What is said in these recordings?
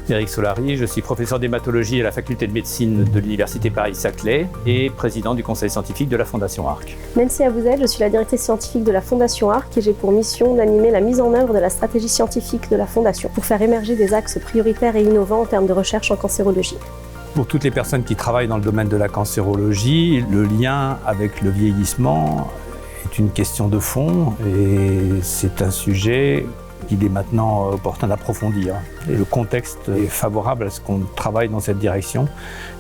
Éric Solari, je suis professeur d'hématologie à la faculté de médecine de l'université Paris-Saclay et président du conseil scientifique de la Fondation Arc. Nancy Abouzel, je suis la directrice scientifique de la Fondation Arc et j'ai pour mission d'animer la mise en œuvre de la stratégie scientifique de la Fondation pour faire émerger des axes prioritaires et innovants en termes de recherche en cancérologie. Pour toutes les personnes qui travaillent dans le domaine de la cancérologie, le lien avec le vieillissement est une question de fond et c'est un sujet qu'il est maintenant opportun d'approfondir. Et le contexte est favorable à ce qu'on travaille dans cette direction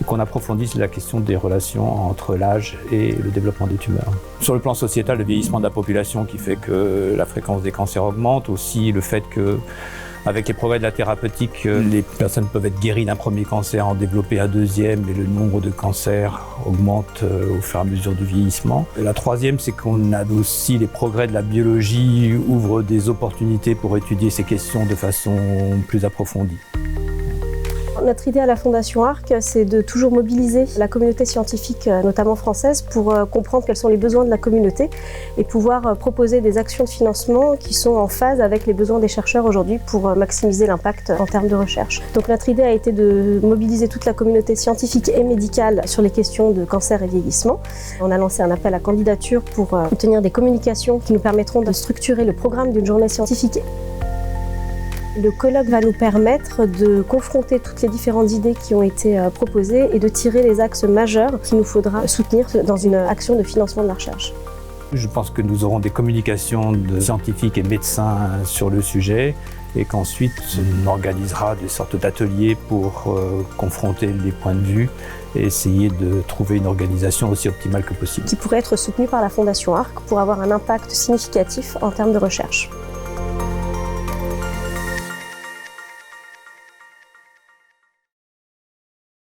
et qu'on approfondisse la question des relations entre l'âge et le développement des tumeurs. Sur le plan sociétal, le vieillissement de la population qui fait que la fréquence des cancers augmente, aussi le fait que avec les progrès de la thérapeutique, les personnes peuvent être guéries d'un premier cancer, en développer un deuxième et le nombre de cancers augmente au fur et à mesure du vieillissement. Et la troisième, c'est qu'on a aussi les progrès de la biologie ouvrent des opportunités pour étudier ces questions de façon plus approfondie. Notre idée à la Fondation Arc, c'est de toujours mobiliser la communauté scientifique, notamment française, pour comprendre quels sont les besoins de la communauté et pouvoir proposer des actions de financement qui sont en phase avec les besoins des chercheurs aujourd'hui pour maximiser l'impact en termes de recherche. Donc notre idée a été de mobiliser toute la communauté scientifique et médicale sur les questions de cancer et vieillissement. On a lancé un appel à candidature pour obtenir des communications qui nous permettront de structurer le programme d'une journée scientifique. Le colloque va nous permettre de confronter toutes les différentes idées qui ont été proposées et de tirer les axes majeurs qu'il nous faudra soutenir dans une action de financement de la recherche. Je pense que nous aurons des communications de scientifiques et médecins sur le sujet et qu'ensuite on organisera des sortes d'ateliers pour confronter les points de vue et essayer de trouver une organisation aussi optimale que possible. Qui pourrait être soutenue par la Fondation Arc pour avoir un impact significatif en termes de recherche.